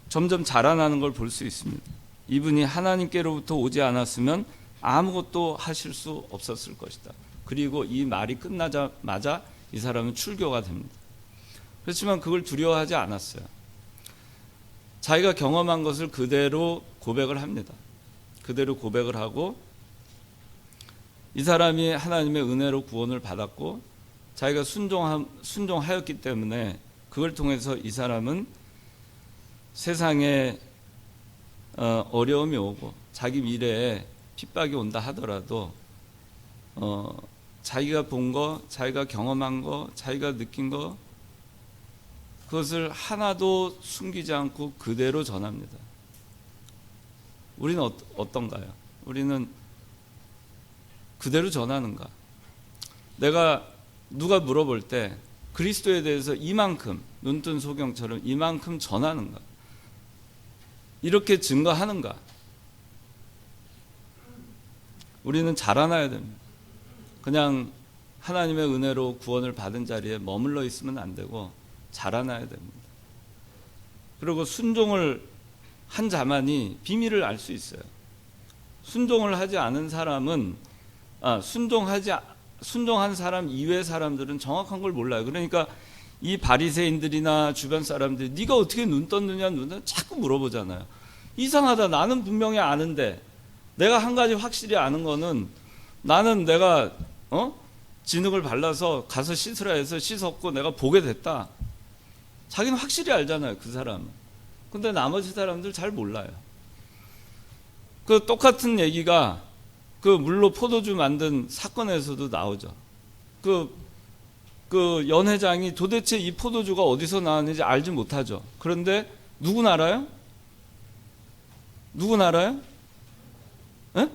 점점 자라나는 걸 볼 수 있습니다. 이분이 하나님께로부터 오지 않았으면 아무것도 하실 수 없었을 것이다. 그리고 이 말이 끝나자마자 이 사람은 출교가 됩니다. 그렇지만 그걸 두려워하지 않았어요. 자기가 경험한 것을 그대로 고백을 합니다. 그대로 고백을 하고 이 사람이 하나님의 은혜로 구원을 받았고 자기가 순종하였기 때문에 그걸 통해서 이 사람은 세상에 어려움이 오고 자기 미래에 핍박이 온다 하더라도 자기가 본 거, 자기가 경험한 거, 자기가 느낀 거 그것을 하나도 숨기지 않고 그대로 전합니다. 우리는 어떤가요? 우리는 그대로 전하는가? 내가 누가 물어볼 때 그리스도에 대해서 이만큼 눈뜬 소경처럼 이만큼 전하는가? 이렇게 증거하는가? 우리는 자라나야 됩니다. 그냥 하나님의 은혜로 구원을 받은 자리에 머물러 있으면 안 되고 자라나야 됩니다. 그리고 순종을 한 자만이 비밀을 알 수 있어요. 순종을 하지 않은 사람은 순종한 사람 이외의 사람들은 정확한 걸 몰라요. 그러니까 이 바리새인들이나 주변 사람들이 네가 어떻게 눈 떴느냐 자꾸 물어보잖아요. 이상하다. 나는 분명히 아는데 내가 한 가지 확실히 아는 거는 나는 내가 진흙을 발라서 가서 씻으라 해서 씻었고 내가 보게 됐다. 자기는 확실히 알잖아요. 그 사람은. 근데 나머지 사람들 잘 몰라요. 그 똑같은 얘기가 그 물로 포도주 만든 사건에서도 나오죠. 그 연회장이 도대체 이 포도주가 어디서 나왔는지 알지 못하죠. 그런데 누군 알아요? 누군 알아요? 에?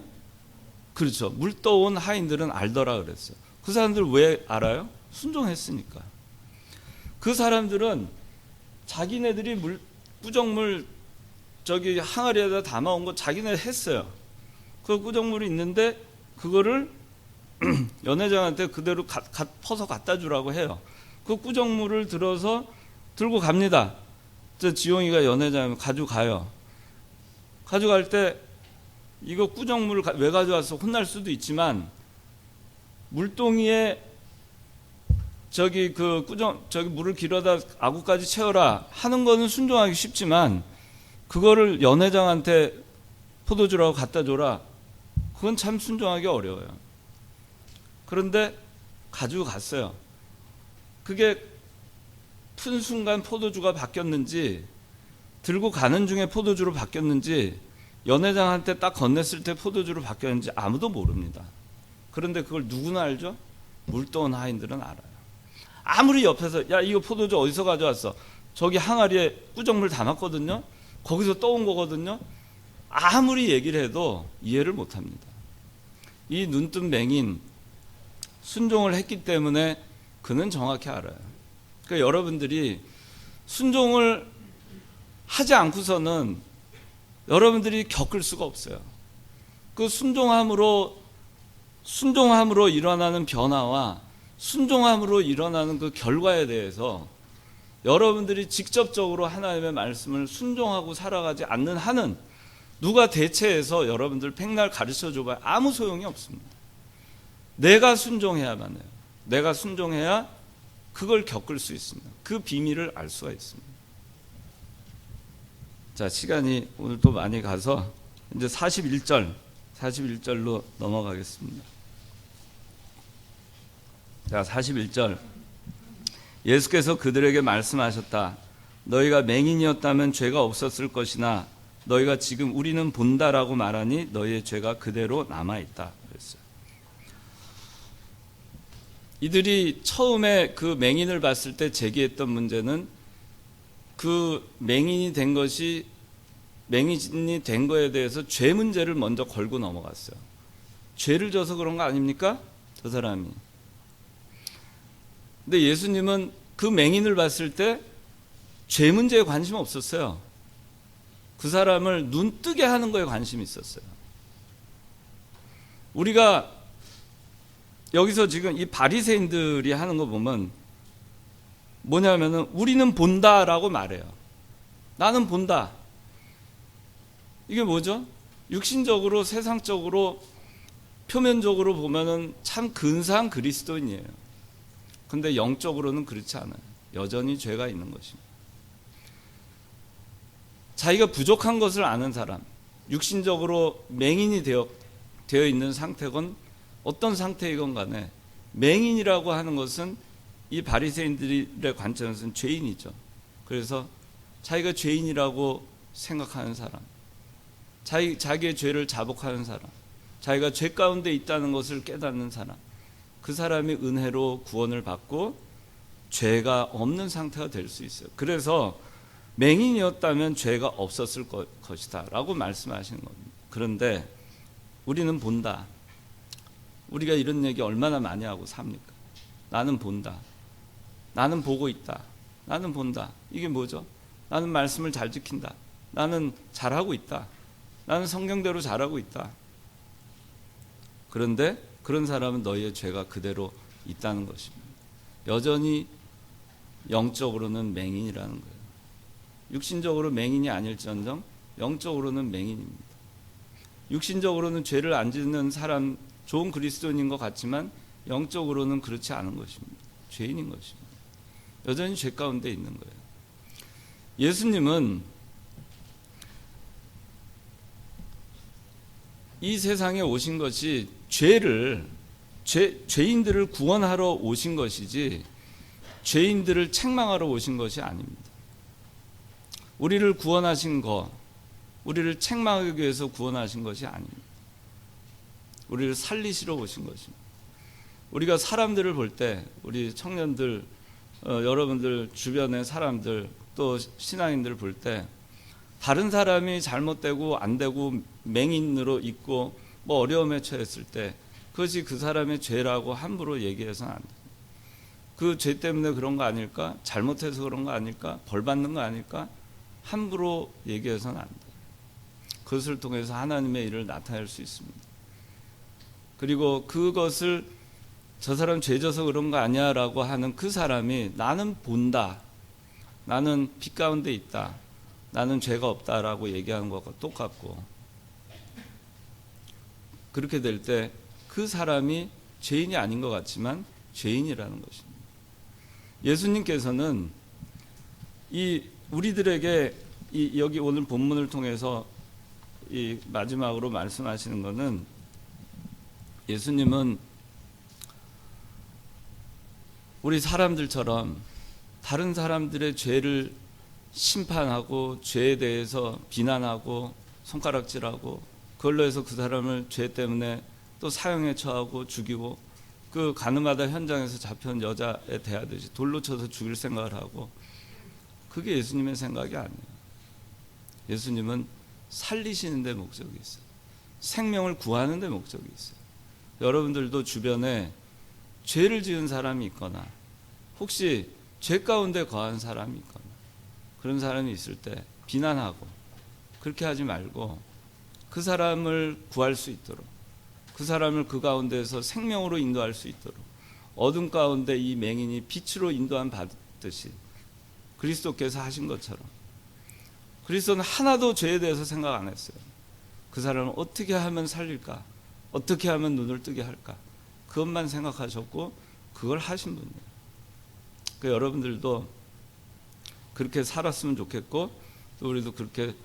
그렇죠. 물 떠온 하인들은 알더라 그랬어요. 그 사람들 왜 알아요? 순종했으니까. 그 사람들은 자기네들이 꾸정물 저기 항아리에다 담아온 거 자기네 했어요. 그 꾸정물이 있는데 그거를 연회장한테 그대로 퍼서 갖다 주라고 해요. 그 꾸정물을 들고 갑니다. 저 지용이가 연회장에 가져가요. 가져갈 때 이거 꾸정물을 왜 가져와서 혼날 수도 있지만 물동이에 저기 물을 길어다 아구까지 채워라 하는 거는 순종하기 쉽지만 그거를 연회장한테 포도주라고 갖다 줘라. 그건 참 순종하기 어려워요. 그런데 가지고 갔어요. 그게 푼 순간 포도주가 바뀌었는지 들고 가는 중에 포도주로 바뀌었는지 연회장한테 딱 건넸을 때 포도주로 바뀌었는지 아무도 모릅니다. 그런데 그걸 누구나 알죠? 물 떠온 하인들은 알아요. 아무리 옆에서 야 이거 포도주 어디서 가져왔어? 저기 항아리에 꾸정물 담았거든요. 거기서 떠온 거거든요. 아무리 얘기를 해도 이해를 못합니다. 이 눈뜬 맹인 순종을 했기 때문에 그는 정확히 알아요. 그러니까 여러분들이 순종을 하지 않고서는 여러분들이 겪을 수가 없어요. 그 순종함으로 일어나는 변화와 순종함으로 일어나는 그 결과에 대해서 여러분들이 직접적으로 하나님의 말씀을 순종하고 살아가지 않는 한은 누가 대체해서 여러분들 백날 가르쳐 줘봐야 아무 소용이 없습니다. 내가 순종해야만 해요. 내가 순종해야 그걸 겪을 수 있습니다. 그 비밀을 알 수가 있습니다. 자, 시간이 오늘 또 많이 가서 이제 41절로 넘어가겠습니다. 자, 41절. 예수께서 그들에게 말씀하셨다. 너희가 맹인이었다면 죄가 없었을 것이나 너희가 지금 우리는 본다라고 말하니 너희의 죄가 그대로 남아있다. 그랬어요. 이들이 처음에 그 맹인을 봤을 때 제기했던 문제는 그 맹인이 된 거에 대해서 죄 문제를 먼저 걸고 넘어갔어요. 죄를 져서 그런 거 아닙니까? 저 사람이. 근데 예수님은 그 맹인을 봤을 때 죄 문제에 관심 없었어요. 그 사람을 눈 뜨게 하는 거에 관심이 있었어요. 우리가 여기서 지금 이 바리새인들이 하는 거 보면 뭐냐면은 우리는 본다라고 말해요. 나는 본다. 이게 뭐죠? 육신적으로 세상적으로 표면적으로 보면은 참 근사한 그리스도인이에요. 근데 영적으로는 그렇지 않아요. 여전히 죄가 있는 것입니다. 자기가 부족한 것을 아는 사람, 육신적으로 맹인이 되어 있는 상태건 어떤 상태이건 간에 맹인이라고 하는 것은 이 바리새인들의 관점에서는 죄인이죠. 그래서 자기가 죄인이라고 생각하는 사람, 자기의 죄를 자복하는 사람, 자기가 죄 가운데 있다는 것을 깨닫는 사람, 그 사람이 은혜로 구원을 받고 죄가 없는 상태가 될 수 있어요. 그래서 맹인이었다면 죄가 없었을 것이다 라고 말씀하시는 겁니다. 그런데 우리는 본다. 우리가 이런 얘기 얼마나 많이 하고 삽니까? 나는 본다. 나는 보고 있다. 나는 본다. 이게 뭐죠? 나는 말씀을 잘 지킨다. 나는 잘하고 있다. 나는 성경대로 잘하고 있다. 그런데 그런 사람은 너희의 죄가 그대로 있다는 것입니다. 여전히 영적으로는 맹인이라는 거예요. 육신적으로 맹인이 아닐지언정 영적으로는 맹인입니다. 육신적으로는 죄를 안 짓는 사람, 좋은 그리스도인인 것 같지만 영적으로는 그렇지 않은 것입니다. 죄인인 것입니다. 여전히 죄 가운데 있는 거예요. 예수님은 이 세상에 오신 것이 죄인들을 구원하러 오신 것이지 죄인들을 책망하러 오신 것이 아닙니다. 우리를 구원하신 것, 우리를 책망하기 위해서 구원하신 것이 아닙니다. 우리를 살리시러 오신 것입니다. 우리가 사람들을 볼 때, 우리 청년들, 여러분들 주변의 사람들, 또 신앙인들을 볼 때 다른 사람이 잘못되고 안 되고 맹인으로 있고 뭐 어려움에 처했을 때 그것이 그 사람의 죄라고 함부로 얘기해서는 안 돼요. 그 죄 때문에 그런 거 아닐까? 잘못해서 그런 거 아닐까? 벌 받는 거 아닐까? 함부로 얘기해서는 안 돼요. 그것을 통해서 하나님의 일을 나타낼 수 있습니다. 그리고 그것을 저 사람 죄 져서 그런 거 아니야 라고 하는 그 사람이 나는 본다. 나는 빛 가운데 있다. 나는 죄가 없다라고 얘기하는 것과 똑같고, 그렇게 될 때 그 사람이 죄인이 아닌 것 같지만 죄인이라는 것입니다. 예수님께서는 우리들에게 여기 오늘 본문을 통해서 이 마지막으로 말씀하시는 것은, 예수님은 우리 사람들처럼 다른 사람들의 죄를 심판하고 죄에 대해서 비난하고 손가락질하고 그걸로 해서 그 사람을 죄 때문에 또 사형에 처하고 죽이고, 그 가늠하다 현장에서 잡혀온 여자에 대하듯이 돌로 쳐서 죽일 생각을 하고, 그게 예수님의 생각이 아니에요. 예수님은 살리시는 데 목적이 있어요. 생명을 구하는 데 목적이 있어요. 여러분들도 주변에 죄를 지은 사람이 있거나 혹시 죄 가운데 거한 사람이 있거나 그런 사람이 있을 때 비난하고 그렇게 하지 말고 그 사람을 구할 수 있도록, 그 사람을 그 가운데서 생명으로 인도할 수 있도록, 어둠 가운데 이 맹인이 빛으로 인도함 받듯이 그리스도께서 하신 것처럼, 그리스도는 하나도 죄에 대해서 생각 안 했어요. 그 사람을 어떻게 하면 살릴까, 어떻게 하면 눈을 뜨게 할까, 그것만 생각하셨고 그걸 하신 분이에요. 그러니까 여러분들도 그렇게 살았으면 좋겠고, 또 우리도 그렇게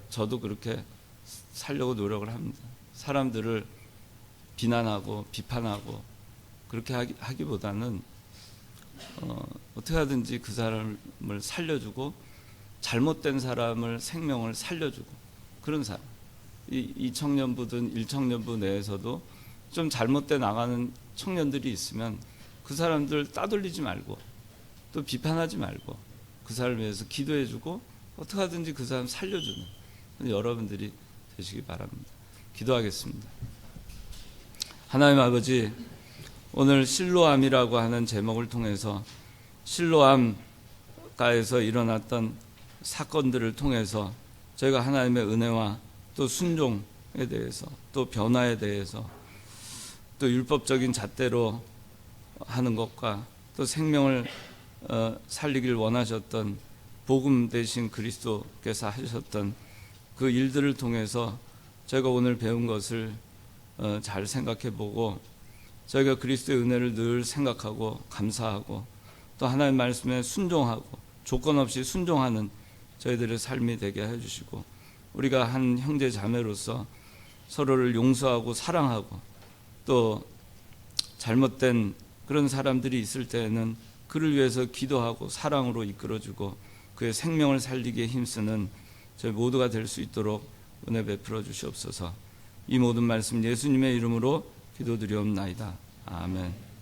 저도 그렇게 살려고 노력을 합니다. 사람들을 비난하고 비판하고 그렇게 하기보다는 어떻게 하든지 그 사람을 살려주고, 잘못된 사람을 생명을 살려주고, 그런 사람. 이 청년부든 1청년부 내에서도 좀 잘못돼 나가는 청년들이 있으면 그 사람들 따돌리지 말고 또 비판하지 말고 그 사람을 위해서 기도해주고 어떻게 하든지 그 사람 살려주는 여러분들이 되시기 바랍니다. 기도하겠습니다. 하나님 아버지, 오늘 실로암이라고 하는 제목을 통해서 실로암가에서 일어났던 사건들을 통해서 저희가 하나님의 은혜와 또 순종에 대해서, 또 변화에 대해서, 또 율법적인 잣대로 하는 것과 또 생명을 살리길 원하셨던 복음 대신 그리스도께서 하셨던 그 일들을 통해서 저희가 오늘 배운 것을 잘 생각해 보고, 저희가 그리스도의 은혜를 늘 생각하고 감사하고 또 하나님의 말씀에 순종하고 조건 없이 순종하는 저희들의 삶이 되게 해주시고, 우리가 한 형제 자매로서 서로를 용서하고 사랑하고, 또 잘못된 그런 사람들이 있을 때에는 그를 위해서 기도하고 사랑으로 이끌어주고 그의 생명을 살리기에 힘쓰는 저희 모두가 될 수 있도록 은혜 베풀어 주시옵소서. 이 모든 말씀 예수님의 이름으로 기도드리옵나이다. 아멘.